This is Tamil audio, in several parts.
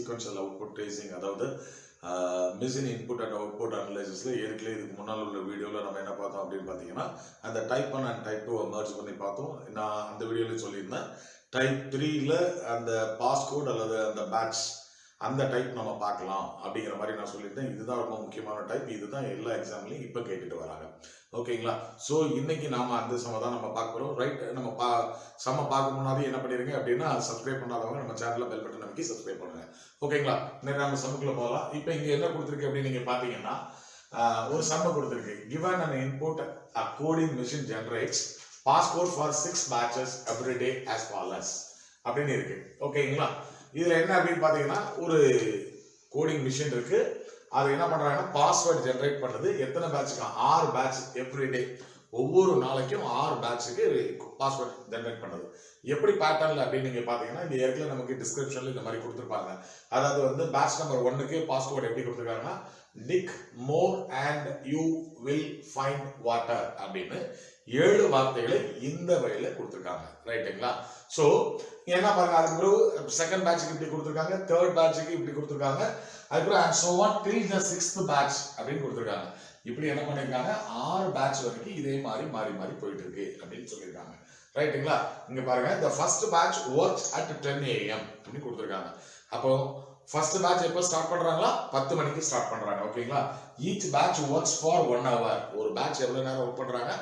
சீக்வென்ஷியல் அவுட்புட் ட்ரேசிங், அதாவது மிஷின் இன்புட் அண்ட் அவுட்புட் அனலைசிஸில் ஏற்கனவே இதுக்கு முன்னால் உள்ள வீடியோவில் நம்ம என்ன பார்த்தோம் அப்படின்னு பார்த்தீங்கன்னா அந்த டைப் 1 அண்ட் டைப் 2 மர்ஜ் பண்ணி பார்த்தோம். நான் அந்த வீடியோவில் சொல்லியிருந்தேன். டைப் 3ல அந்த பாஸ்கோட் அல்லது அந்த பேட்ச் அந்த டைப் நம்ம பார்க்கலாம் அப்படிங்கிற மாதிரி நான் சொல்லியிருந்தேன். இதுதான் ரொம்ப முக்கியமான டைப். இதுதான் எல்லா எக்ஸாம்லையும் இப்போ கேட்டுட்டு வராங்க. ஓகேங்களா? ஸோ இன்னைக்கு நாம அந்த சம தான் நம்ம பார்க்க போகிறோம். ரைட், நம்ம சம பார்க்க முன்னாடி என்ன பண்ணிருங்க அப்படின்னா சப்ஸ்கிரைப் பண்ணாதவங்க நம்ம சேனலில் பெல் பட்டன் அமைக்கி சப்ஸ்கிரைப் பண்ணுங்க. ஓகேங்களா? இன்னைக்கு நம்ம சம்முக்குள்ள போகலாம். இப்போ இங்கே என்ன கொடுத்துருக்கு அப்படின்னு நீங்கள் பார்த்தீங்கன்னா ஒரு சம்ம கொடுத்துருக்கு. given an input a coding machine generates passcode for 6 batches every day as follows அப்படின்னு இருக்கு. ஓகேங்களா? இதுல என்ன அப்படின்னு பாத்தீங்கன்னா ஒரு கோடிங் மிஷின் இருக்கு. அது என்ன பண்றாங்கன்னா பாஸ்வேர்ட் ஜெனரேட் பண்ணுது. எத்தனை பேட்சுக்கு? 6 பேட்ச் எவ்ரிடே. ஒவ்வொரு நாளைக்கும் 6 பேட்சுக்கு பாஸ்வேர்ட் ஜெனரேட் பண்ணுது. எப்படி பேட்டர்ன்ல அப்படின்னு நீங்க பாத்தீங்கன்னா இந்த ஏற்கனவே நமக்கு டிஸ்கிரிப்ஷன்ல இந்த மாதிரி கொடுத்துருப்பாங்க. அதாவது வந்து பேட்ச் நம்பர் 1க்கு பாஸ்வேர்ட் எப்படி கொடுத்துருக்காங்கன்னா dig more and you will find water அப்படின்னு 7 வார்த்தைகளை இந்த வழியில கொடுத்துருக்காங்க. ரைட்டுங்களா? ஸோ என்ன பாருங்க, அதுக்கு பிறகு செகண்ட் பேட்சுக்கு இப்படி கொடுத்துருக்காங்க, தேர்ட் பேட்சுக்கு இப்படி கொடுத்துருக்காங்க, அதுக்கப்புறம் and so on till the 6th batch அப்படின்னு கொடுத்துருக்காங்க. இப்படி என்ன பண்ணிருக்காங்க 6 பேட்ச் வரைக்கும் இதே மாதிரி மாறி மாறி போயிட்டு இருக்கு அப்படின்னு சொல்லியிருக்காங்க. ரைட்டுங்களா? இங்க பாருங்க, the first batch works at 10 AM அப்படின்னு கொடுத்துருக்காங்க. அப்போ ஃபர்ஸ்ட் பேட்ச் எப்போ ஸ்டார்ட் பண்றாங்களா? 10 மணிக்கு ஸ்டார்ட் பண்றாங்க. ஓகேங்களா? Each batch works for 1 hour. ஒரு பேட்ச் எவ்வளவு நேரம் ஒர்க் பண்றாங்க?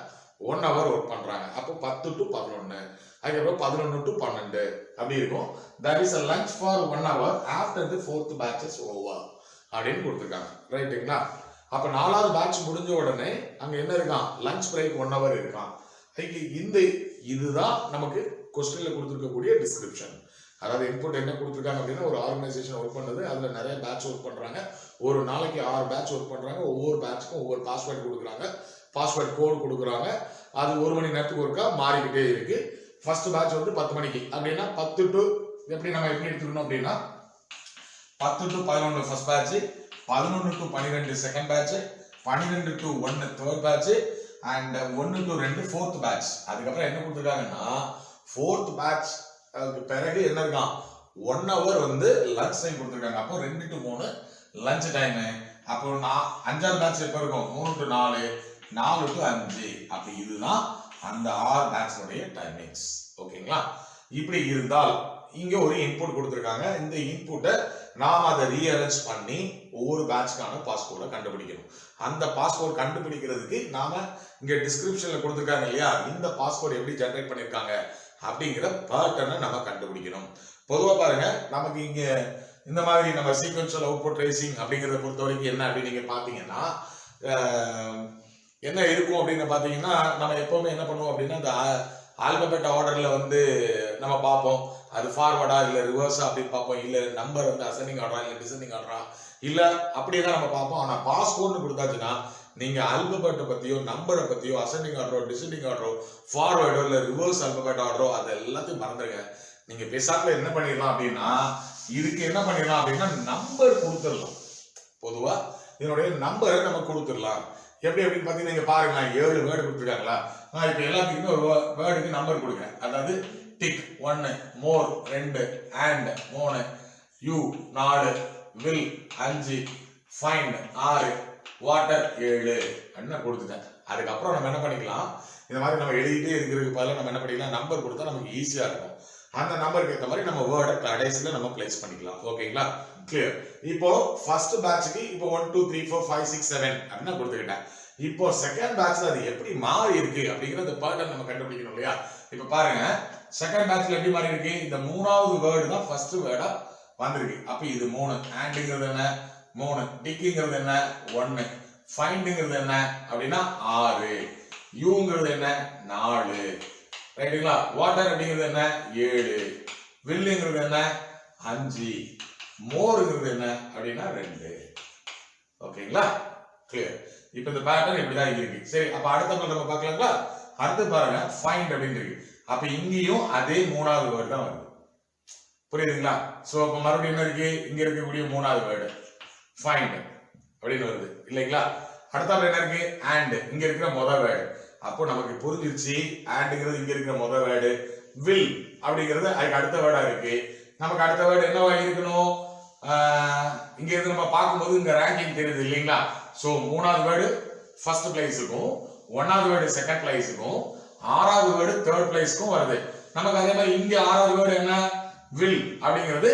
1 hour ஒர்க் பண்றாங்க. அப்போ 10 to 11, அதுக்கப்புறம் 11 to 12 அப்படி இருக்கும். There is a lunch for 1 hour after the 4th batch is over அப்படின்னு கொடுத்துருக்காங்க. ரைட்டுங்களா? அப்ப 4வது பேட்ச் முடிஞ்ச உடனே அங்க என்ன இருக்கான்? லஞ்ச் பிரேக் 1 hour இருக்கான். இதுதான் நமக்கு கொஸ்டின்ல கொடுத்துருக்கக்கூடிய டிஸ்கிரிப்ஷன். அதாவது இன்புட் என்ன கொடுத்துருக்காங்க அப்படின்னா ஒரு ஆர்கனைசேஷன் ஒர்க் பண்ணுது, அதுல நிறைய பேட்ச் ஒர்க் பண்றாங்க. ஒரு நாளைக்கு 6 பேட்ச் ஒர்க் பண்றாங்க. ஒவ்வொரு பேட்ச்க்கும் ஒவ்வொரு பாஸ்வேர்ட் கொடுக்குறாங்க, பாஸ்வேர்ட் கோட் கொடுக்குறாங்க. அது 1 மணி நேரத்துக்கு ஒருக்கா மாறிக்கிட்டே இருக்கு. ஃபர்ஸ்ட் பேட்ச் வந்து 10 மணிக்கு அப்படின்னா 10 to எப்படி நம்ம எப்படி எடுத்துக்கணும் அப்படின்னா 10 to 11 first batch, 11 to 12 second batch, 12 to 1 third batch and 1 to 2 fourth batch. அதுக்கப்புறம் என்ன கொடுத்துருக்காங்கன்னா ஃபோர்த் பேட்ச் பிறகு என்ன இருக்கான் 1 hour வந்து லஞ்ச் டைம் கொடுத்துருக்காங்க. அப்போ 2 to 3 லஞ்ச் டைம். அப்போ 5வது பேட்ச் எப்போ இருக்கும்? 3 to 4, 4 to 5. அப்படி இதுதான் அந்த 6 பேட்ச்னுடைய டைமிங்ஸ். ஓகேங்களா? இப்படி இருந்தால் இங்க ஒரு இன்புட் கொடுத்துருக்காங்க. இந்த இன்புட்டை நாம அதை ரீஅரேஞ்ச் பண்ணி ஒவ்வொரு பேட்ச்க்கான பாஸ்கோடை கண்டுபிடிக்கணும். அந்த பாஸ்கோட் கண்டுபிடிக்கிறதுக்கு நாம இங்க டிஸ்கிரிப்ஷன்ல கொடுத்துருக்காங்க இல்லையா, இந்த பாஸ்கோட் எப்படி ஜெனரேட் பண்ணிருக்காங்க அப்படிங்கிற பேட்டர்னை நம்ம கண்டுபிடிக்கணும். பொதுவா பாருங்க, நமக்கு இங்க இந்த மாதிரி நம்ம சீக்வென்ஷியல் அவுட்புட் ட்ரேசிங் அப்படிங்கிறத பொறுத்த வரைக்கும் என்ன அப்படின்னு நீங்க பாத்தீங்கன்னா என்ன இருக்கும் அப்படின்னு பாத்தீங்கன்னா நம்ம எப்பவுமே என்ன பண்ணுவோம் அப்படின்னா இந்த ஆல்பபெட் ஆர்டர்ல வந்து நம்ம பார்ப்போம். அது ஃபார்வர்டா இல்ல ரிவர்ஸா அப்படின்னு பார்ப்போம். இல்ல நம்பர் வந்து அசெண்டிங் ஆர்டரா இல்ல டிசெண்டிங் ஆர்டரா இல்ல அப்படியே தான் நம்ம பார்ப்போம். ஆனா பாஸ்கோட்னு கொடுத்தாச்சுன்னா நீங்க ஆல்பபெட்டை பத்தியோ நம்பரை பத்தியோ அசெண்டிங் ஆர்டரோ டிசெண்டிங் ஆர்டரோ ஃபார்வர்டோ இல்ல ரிவர்ஸ் ஆல்பபெட் ஆர்டரோ அது எல்லாத்தையும் மறந்துருங்க. நீங்க பேசாமல என்ன பண்ணிடலாம் அப்படின்னா இதுக்கு என்ன பண்ணிடலாம் அப்படின்னா நம்பர் கொடுத்துடலாம். பொதுவா இதனுடைய நம்பரை நம்ம கொடுத்துடலாம். எப்படி அப்படின்னு பாத்தீங்கன்னா நீங்க பாருங்களா 7 வேர்டு கொடுத்துருக்காங்களா? நான் இப்ப எல்லாத்துக்குமே ஒரு வேர்டுக்கு நம்பர் கொடுக்குறேன். அதாவது dig 1, more 2, and 3, you 4, will 5, find 6, water 7 அப்படின்னு கொடுத்துட்டேன். அதுக்கப்புறம் நம்ம என்ன பண்ணிக்கலாம், இந்த மாதிரி நம்ம எழுதிட்டே இருக்கிறதுக்கு பதிலாக நம்ம என்ன பண்ணிக்கலாம், நம்பர் கொடுத்தா நமக்கு ஈஸியா இருக்கும். அந்த நம்பருக்கு ஏற்ற மாதிரி நம்ம வேர்டை கடைசியில நம்ம பிளேஸ் பண்ணிக்கலாம். ஓகேங்களா? கிளியர். இப்போ ஃபர்ஸ்ட் பேட்ச்க்கு இப்போ 1 2 3 4 5 6 7 அப்படின்னு கொடுத்துக்கிட்டேன். இப்போ செகண்ட் பேட்ச்ல அது எப்படி மாறி இருக்கு அப்படிங்கறது பேட்டர்ன் நம்ம கண்டுபிடிக்கணும் இல்லையா? இப்போ பாருங்க, செகண்ட் பேட்ச்ல எப்படி மாறி இருக்கு? இந்த 3வது வேர்டு தான் ஃபர்ஸ்ட் வேர்டா வந்திருக்கு. அப்ப இது 3, ஆண்ட்ங்கிறது என்ன 3, டிக்ங்கிறது என்ன 1, ஃபைண்ட்ங்கிறது என்ன அப்படின்னா 6, யூங்கிறது என்ன 4, ரைட்டுங்களா? வாட்டர் அப்படிங்கிறது என்ன 7, வில்லுங்கிறது என்ன 5, மோர்ங்கிறது என்ன அப்படின்னா 2. ஓகேங்களா? கிளியர். இப்போ இந்த பேட்டர்ன் இப்படிதான் இருக்கு. சரி, அப்ப அடுத்த நம்ம பார்க்கலாங்களா? அடுத்து பாருங்க ஃபைண்ட் அப்படின்னு இருக்கு. அப்ப இங்கேயும் அதே 3வது வேர்டு தான் வருது. புரியுதுங்களா? சோ அப்ப மறுபடியும் என்ன இருக்கு? இங்க இருக்கக்கூடிய 3வது வேர்டு ஃபைண்ட் அப்படின்னு வருது இல்லைங்களா? அடுத்த என்ன இருக்கு? அண்ட் இங்க இருக்கிற முதல் வேர்டு. அப்போ நமக்கு புரிஞ்சிருச்சு அண்ட்ங்கிறது இங்க இருக்கிற முதல் வேர்டு, வில் அப்படிங்கிறது அதுக்கு அடுத்த வேர்டா இருக்கு. நமக்கு அடுத்த வேர்டு என்னவா இருக்கணும்? இங்க இருந்து நம்ம பார்க்கும்போது இங்க ரேங்கிங் தெரியுது இல்லைங்களா? சோ மூணாவது வேர்டு ஃபர்ஸ்ட் பிளேஸுக்கும், ஒன்னாவது வேர்டு செகண்ட் பிளேஸுக்கும், ஆறாவது வேர்டு தேர்ட் பிளேஸ்க்கும் வருது. நமக்கு அதே மாதிரி இங்க ஆறாவது வேர்டு என்ன, வில் அப்படிங்கிறது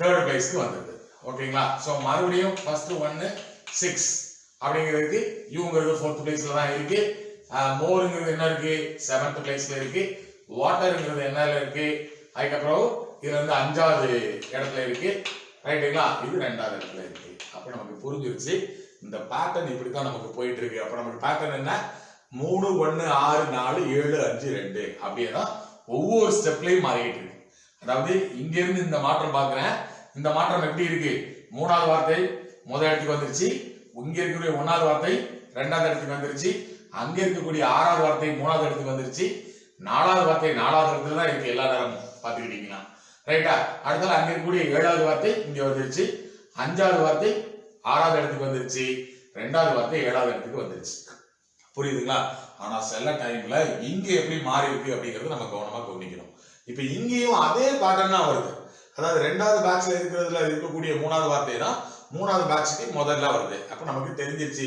தேர்ட் பிளேஸ்க்கு வந்துருது. ஓகேங்களா? சோ மறுபடியும் ஃபர்ஸ்ட் 1 6 அப்படிங்கிறதுக்கு யூங்கிறது ஃபோர்த் பிளேஸ்ல தான் இருக்கு. மோருங்கிறது என்ன இருக்கு, செவன்த் பிளேஸ்ல இருக்கு. வாட்டர்ங்கிறது என்னல இருக்கு, அதுக்கப்புறம் இதுல வந்து அஞ்சாவது இடத்துல இருக்கு. ரைட்டுங்களா? இது ரெண்டாவது இடத்துல இருக்கு. அப்ப நமக்கு புரிஞ்சிருச்சு இந்த பேட்டர்ன் இப்படித்தான் நமக்கு போயிட்டு இருக்கு. அப்ப நமக்கு பேட்டர்ன் என்ன, 3 1 6 4 7 5 2 அப்படியே தான் ஒவ்வொரு ஸ்டெப்லயும் மாறிட்டு இருக்கு. அதாவது இங்க இருந்து இந்த மாற்றம் பாக்குறேன். இந்த மாற்றம் எப்படி இருக்கு, மூணாவது வார்த்தை முதல் இடத்துக்கு வந்துருச்சு, இங்க இருக்கக்கூடிய ஒன்னாவது வார்த்தை ரெண்டாவது இடத்துக்கு வந்துருச்சு, அங்க இருக்கக்கூடிய ஆறாவது வார்த்தை மூணாவது இடத்துக்கு வந்துருச்சு, நாலாவது வார்த்தை நாலாவது இடத்துல தான் இருக்கு எல்லா நேரமும் பாத்துக்கிட்டீங்கன்னா. ரைட்டா? அடுத்தால அங்க இருக்கக்கூடிய ஏழாவது வார்த்தை இங்க வந்துருச்சு, அஞ்சாவது வார்த்தை ஆறாவது இடத்துக்கு வந்துருச்சு, ரெண்டாவது வார்த்தை ஏழாவது இடத்துக்கு வந்துருச்சு. புரியுதுங்களா? ஆனா சில டைம்ல இங்க எப்படி மாறி இருக்கு அப்படிங்கறது நம்ம கவனமா கவனிக்கணும். இப்ப இங்கேயும் அதே பேட்டர்ன் தான் வருது. அதாவது ரெண்டாவது பேட்ச்ல இருக்கிறதுல இருக்கக்கூடிய மூணாவது வார்த்தை தான் மூணாவது பேட்ச்க்கு முதல்ல வருது. அப்ப நமக்கு தெரிஞ்சிருச்சு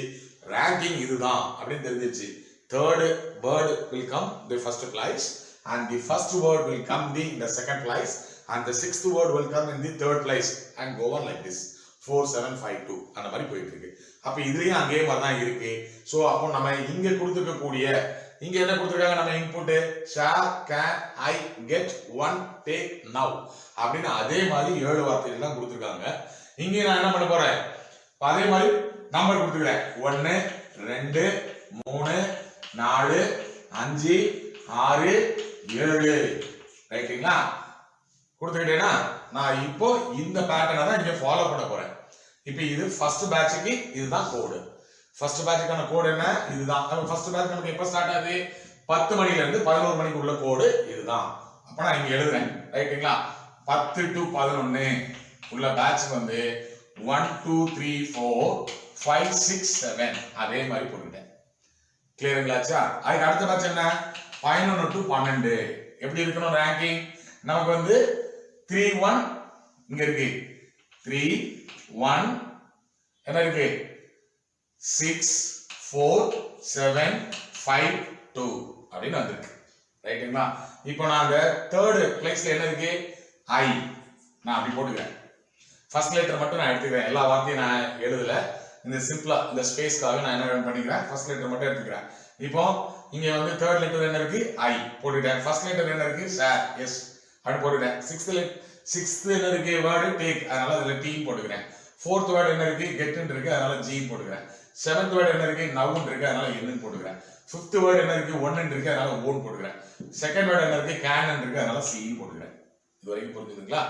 ரேங்கிங் இதுதான் அப்படின்னு தெரிஞ்சிருச்சு. third word will come the first place and the first word will come in the second place and the sixth word will come in the third place and go on like this 4 7 5 2 அந்த மாதிரி போயிட்டு இருக்கு. அப்ப இதுலயும் அங்கே மாதிரி தான் இருக்கு. சோ அப்போ நம்ம இங்க கொடுத்துக்க கூடிய இங்க என்ன கொடுத்திருக்காங்க, நம்ம input share can I get one take now அப்படின்னு அதே மாதிரி 7 வார்த்தைகள் தான் கொடுத்திருக்காங்க. இங்க நான் என்ன பண்ண போறேன், அதே மாதிரி நம்பர் கொடுத்துக்கிறேன் 1 2 3 4 5 6 7 ரைட்டுங்களா? கொடுத்துக்கிட்டேன்னா நான் இப்போ இந்த பேட்டர்னை தான் இங்க ஃபாலோ பண்ண போறேன். இப்போ இது ஃபர்ஸ்ட் பேட்ச்க்கு இதுதான் கோடு. ஃபர்ஸ்ட் பேட்ச்க்கான கோடு என்ன, இதுதான். ஃபர்ஸ்ட் பேட்ச் நமக்கு எப்ப ஸ்டார்ட் ஆகுது, 10 மணில இருந்து 11 மணிக்கு உள்ள கோடு இதுதான். அப்ப நான் இங்க எழுதுறேன். ரைட்டுங்களா? 10 to 11 உள்ள பேட்ச் வந்து 1 2 3 4 5 6 7 அதே மாதிரி போட்டுட்டேன். கிளியருங்களாச்சா? அதுக்கு அடுத்த பேட்ச் என்ன, 11 to 12 எப்படி இருக்கணும் ரேங்கிங், நமக்கு வந்து 3 1 இங்க இருக்கு, 3 1 என்ன இருக்கு, 6 4 7 5 2 அப்படின்னு வந்திருக்கு. ரைட்டுங்களா? இப்போ நான் அந்த தேர்ட் பிளேஸ்ல என்ன இருக்கு, ஐ நான் அப்படி போட்டுக்கிறேன். ஃபர்ஸ்ட் லெட்டர் மட்டும் நான் எடுத்துக்கிறேன். எல்லா வார்த்தையும் நான் எழுதல, இந்த சிம்பிளா இந்த ஸ்பேஸ்க்காக நான் என்ன பண்ணிக்கிறேன், ஃபர்ஸ்ட் லெட்டர் மட்டும் எடுத்துக்கிறேன். இப்போ இங்க வந்து தேர்ட் லெட்டர் என்ன இருக்கு, ஐ போட்டுட்டேன். ஃபர்ஸ்ட் லெட்டர் என்ன இருக்கு, சார் எஸ் அப்படி போட்டுட்டேன். சிக்ஸ்த் என்ன இருக்கு, வேர்டு டேக், அதனால அதுல டி போட்டுக்கிறேன். ஃபோர்த் வேர்டு என்ன இருக்கு, கெட்னு இருக்கு, அதனால ஜி போட்டுக்கிறேன். செவன்த் வேர்டு என்ன இருக்கு, நவுன் இருக்கு, அதனால என்னன்னு போட்டுக்கிறேன். ஃபிஃப்த் வேர்டு என்ன இருக்கு, ஒன்னு இருக்கு, அதனால ஓன் போட்டுக்கிறேன். செகண்ட் வேர்டு என்ன இருக்கு, கேன் இருக்கு, அதனால சி போட்டுக்கிறேன். இது வரைக்கும் புரிஞ்சுதுங்களா?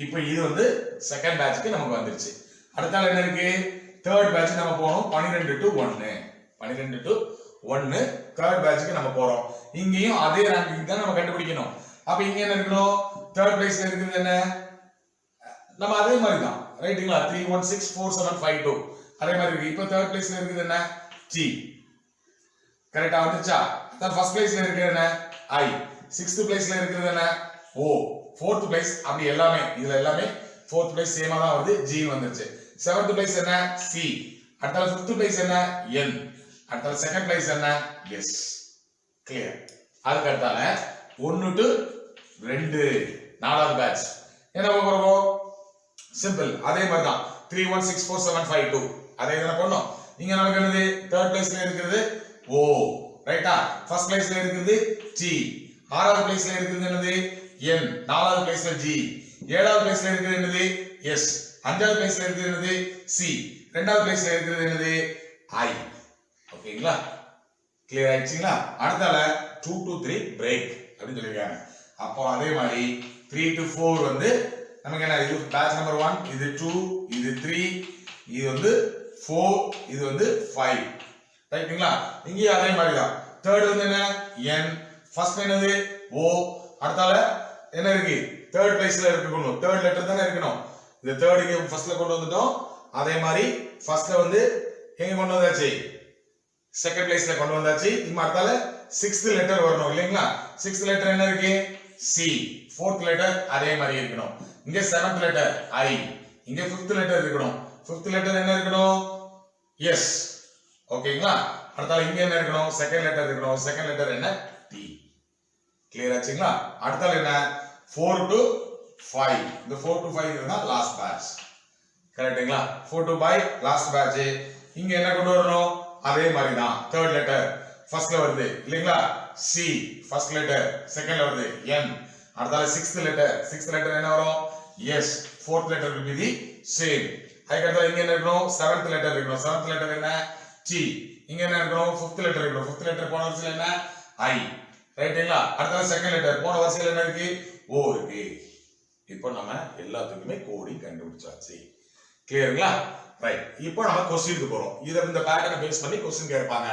இப்போ இது வந்து செகண்ட் பேட்ச்க்கு நமக்கு வந்துருச்சு. அடுத்தால என்ன இருக்கு, தேர்ட் பேட்ச் நம்ம போறோம் 12 to 1 12 to 1 தேர்ட் பேட்ச்க்கு நம்ம போறோம். இங்கேயும் அதே ரேங்கிங் தான் நம்ம கண்டுபிடிக்கணும். அப்ப இங்க என்ன இருக்கணும், தேர்ட் பிளேஸ்ல இருக்குது என்ன, நம்ம அதே மாதிரி தான். ரைட்டுங்களா? 3 1 6 4 7 5 2 அதே மாதிரி இருக்கு. இப்போ தேர்ட் பிளேஸ்ல இருக்குது என்ன, ஜி. கரெக்ட்டா வந்துச்சா? தான் ஃபர்ஸ்ட் பிளேஸ்ல இருக்குது என்ன, ஐ. சிக்ஸ்த் பிளேஸ்ல இருக்குது என்ன, ஓ. ஃபோர்த் பிளேஸ் அப்படி எல்லாமே இதுல எல்லாமே ஃபோர்த் பிளேஸ் சேமா தான் வருது, ஜி வந்துருச்சு. செவன்த் பிளேஸ் என்ன, சி. அடுத்த ஃபிஃப்த் பிளேஸ் என்ன, என். அடுத்த செகண்ட் பிளேஸ் என்ன, எஸ். கிளியர்? அதுக்கு அடுத்தால 1 to 2 நாலாவது பேட்ச் என்ன போறோம், சிம்பிள் அதே மாதிரி தான். 3 1 6 4 7 5 2 அதே என்ன பண்ணோம். இங்க நமக்கு என்னது, தேர்ட் பிளேஸ்ல இருக்குது ஓ. ரைட்டா? ஃபர்ஸ்ட் பிளேஸ்ல இருக்குது டி. ஆறாவது பிளேஸ்ல இருக்குது என்னது, என். நாலாவது பிளேஸ்ல ஜி. ஏழாவது பிளேஸ்ல இருக்குது என்னது, எஸ். அஞ்சாவது பிளேஸ்ல இருக்குது என்னது, சி. ரெண்டாவது பிளேஸ்ல இருக்குது என்னது, ஐ. ஓகேங்களா? கிளியர் ஆயிடுச்சுங்களா? அடுத்தால 2 to 3 பிரேக் அப்படின்னு சொல்லிருக்காங்க. அப்போ அதே மாதிரி 3 to 4 வந்து நமக்கு என்ன, இது பேட்ச் நம்பர் 1, இது 2, இது 3, இது வந்து 4, இது வந்து 5. ரைட்டுங்களா? இங்கேயும் அதே மாதிரி தான். தேர்ட் வந்து என்ன, என். ஃபர்ஸ்ட் என்னது, ஓ. அடுத்தால என்ன இருக்கு, தேர்ட் பிளேஸ்ல இருக்கணும், தேர்ட் லெட்டர் தானே இருக்கணும். இந்த தேர்ட் இங்க ஃபர்ஸ்ட்ல கொண்டு வந்துட்டோம். அதே மாதிரி ஃபர்ஸ்ட்ல வந்து எங்க கொண்டு வந்தாச்சு, செகண்ட் பிளேஸ்ல கொண்டு வந்தாச்சு. இப்போ அடுத்தால சிக்ஸ்த் லெட்டர் வரணும் இல்லைங்களா? சிக்ஸ்த் லெட்டர் என்ன இருக்கு, சி. ஃபோர்த் லெட்டர் அதே மாதிரி இருக்கணும். இங்க செவன்த் லெட்டர் ஐ, இங்க fifth letter இருக்கணும். fifth letter என்ன இருக்கணும்? S. ஓகேங்களா? அடுத்தால இங்க என்ன இருக்கணும்? second letter இருக்கணும். second letter என்ன? T. கிளியர் ஆச்சுங்களா? அடுத்தால என்ன? 4 to 5. இந்த 4 to 5 இதுதான் லாஸ்ட் பேட்ச். கரெக்ட்டுங்களா? 4 to 5 லாஸ்ட் பேட்ச். இங்க என்ன கொண்டு வரணும்? அதே மாதிரி தான். third letter ஃபர்ஸ்ட்ல வருது இல்லீங்களா? C ஃபர்ஸ்ட் லெட்டர், செகண்ட்ல வருது N. அடுத்தால sixth letter என்ன வரும்? S. fourth letter will be the same. அதுக்கு அடுத்தால இங்க என்ன இருக்கணும்? seventh letter இருக்கணும். seventh letter என்ன? T. இங்க என்ன இருக்கணும்? fifth letter இருக்கணும். fifth letter போன வரிசையில என்ன? I. ரைட்டுங்களா? அடுத்தால செகண்ட் லெட்டர் போன வரிசையில என்ன இருக்கு? O இருக்கு. இப்போ நம்ம எல்லாத்துக்குமே கோடிங் கண்டுபிடிச்சாச்சு. கிளியருங்களா? ரைட். இப்போ நம்ம क्वेश्चनக்கு போறோம். இத இந்த பேட்டர்னை பேஸ் பண்ணி क्वेश्चन கேட்பாங்க.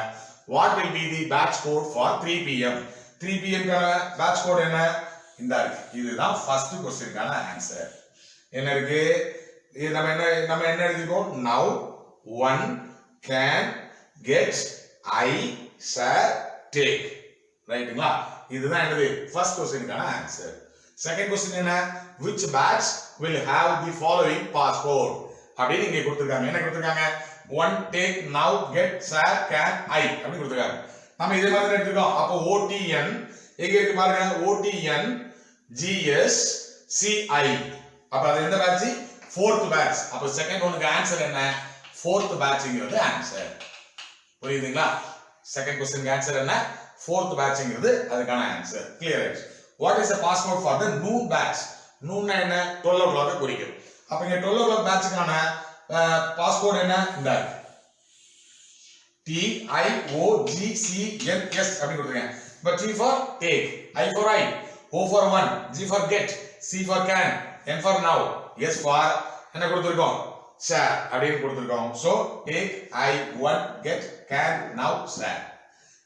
What will be the batch code for 3 pm? 3 pm கான batch code என்ன? இந்த இருக்கு. இதுதான் ஃபர்ஸ்ட் क्वेश्चनக்கான ஆன்சர். என்ன இருக்கு? இது நம்ம என்ன எழுதிருக்கோம்? Now one can get I shall take. ரைட்டுங்களா? இதுதான் என்னது? ஃபர்ஸ்ட் क्वेश्चनக்கான ஆன்சர். செகண்ட் क्वेश्चन என்ன? Which batch will have the following passcode? அப்படி இங்க கொடுத்திருக்காங்க. என்ன கொடுத்திருக்காங்க? one take now get share can I அப்படி கொடுத்திருக்காங்க. நாம இதே மாதிரி எடுத்துக்கோம். அப்ப OTN எங்க இருக்கு பாருங்க? OTN GS CI. அப்ப அது எந்த பேட்ச்? fourth batch. அப்ப செகண்ட் ஒன்னுக்கு ஆன்சர் என்ன? fourth batchங்கிறது ஆன்சர். புரியுதுங்களா? செகண்ட் क्वेश्चनக்கு ஆன்சர் என்ன? fourth batchங்கிறது அதுக்கான ஆன்சர். கிளியர் ஆயிடுச்சு. What is the passcode for the noon batch? noon என்ன? 12 o'clock குறிக்கும். அப்ப இங்க 12 o'clock batchக்கான பாஸ்கோட் என்ன? இந்த TIOGCNS அப்படி கொடுத்திருக்கேன். இப்ப T for take, I for I, O for one, G for get, C for can, N for now, S for என்ன கொடுத்திருக்கோம்? share அப்படின்னு கொடுத்திருக்கோம். So take, I, one, get, can, now, share.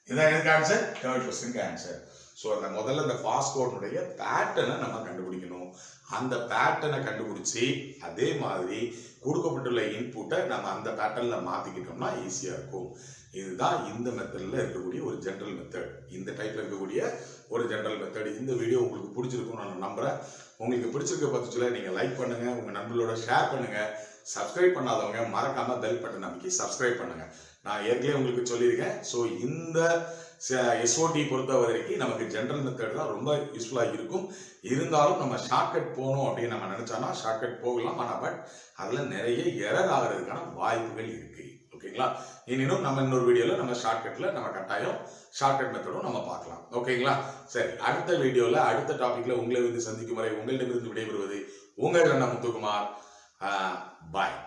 இதான் எதுக்கு ஆன்சர்? தேர்ட் क्वेश्चनக்கு ஆன்சர். சோ அந்த முதல்ல இந்த பாஸ்கோட்னுடைய பேட்டர்னை நம்ம கண்டுபிடிக்கணும். அந்த பேட்டர்னை கண்டுபிடிச்சி அதே மாதிரி கொடுக்கப்பட்டுள்ள இன்புட்டை நம்ம அந்த பேட்டர்ன்ல மாத்திக்கிட்டோம்னா ஈஸியா இருக்கும். இதுதான் இந்த மெத்தட்ல இருக்கக்கூடிய ஒரு ஜெனரல் மெத்தட். இந்த டைப்ல இருக்கக்கூடிய ஒரு ஜெனரல் மெத்தட். இந்த வீடியோ உங்களுக்கு பிடிச்சிருக்கும் நான் நம்புறேன். உங்களுக்கு பிடிச்சிருக்க பட்சத்தில் நீங்க லைக் பண்ணுங்க, உங்க நண்பர்களோட ஷேர் பண்ணுங்க. சப்ஸ்கிரைப் பண்ணாதவங்க மறக்காம பெல் பட்டன் அமைக்கி சப்ஸ்கிரைப் பண்ணுங்க. நான் ஏற்கனவே உங்களுக்கு சொல்லியிருக்கேன். ஸோ இந்த SOT பொறுத்த வரைக்கும் நமக்கு ஜெனரல் மெத்தட் தான் ரொம்ப யூஸ்ஃபுல்லா இருக்கும். இருந்தாலும் நம்ம ஷார்ட்கட் போகணும் அப்படின்னு நம்ம நினைச்சோம்னா ஷார்ட்கட் போகலாம். ஆனால் பட் அதுல நிறைய எரர் ஆகிறதுக்கான வாய்ப்புகள் இருக்கு. ஓகேங்களா? இனியும் நம்ம இன்னொரு வீடியோல நம்ம ஷார்ட்கட்ல நம்ம கட்டாயம் ஷார்ட்கட் மெத்தடும் நம்ம பார்க்கலாம். ஓகேங்களா? சரி, அடுத்த வீடியோல அடுத்த டாபிக்ல உங்களை வந்து சந்திக்கும் வரை உங்களிடமிருந்து விடைபெறுவது உங்கள் அண்ணா முத்துக்குமார். பாய்.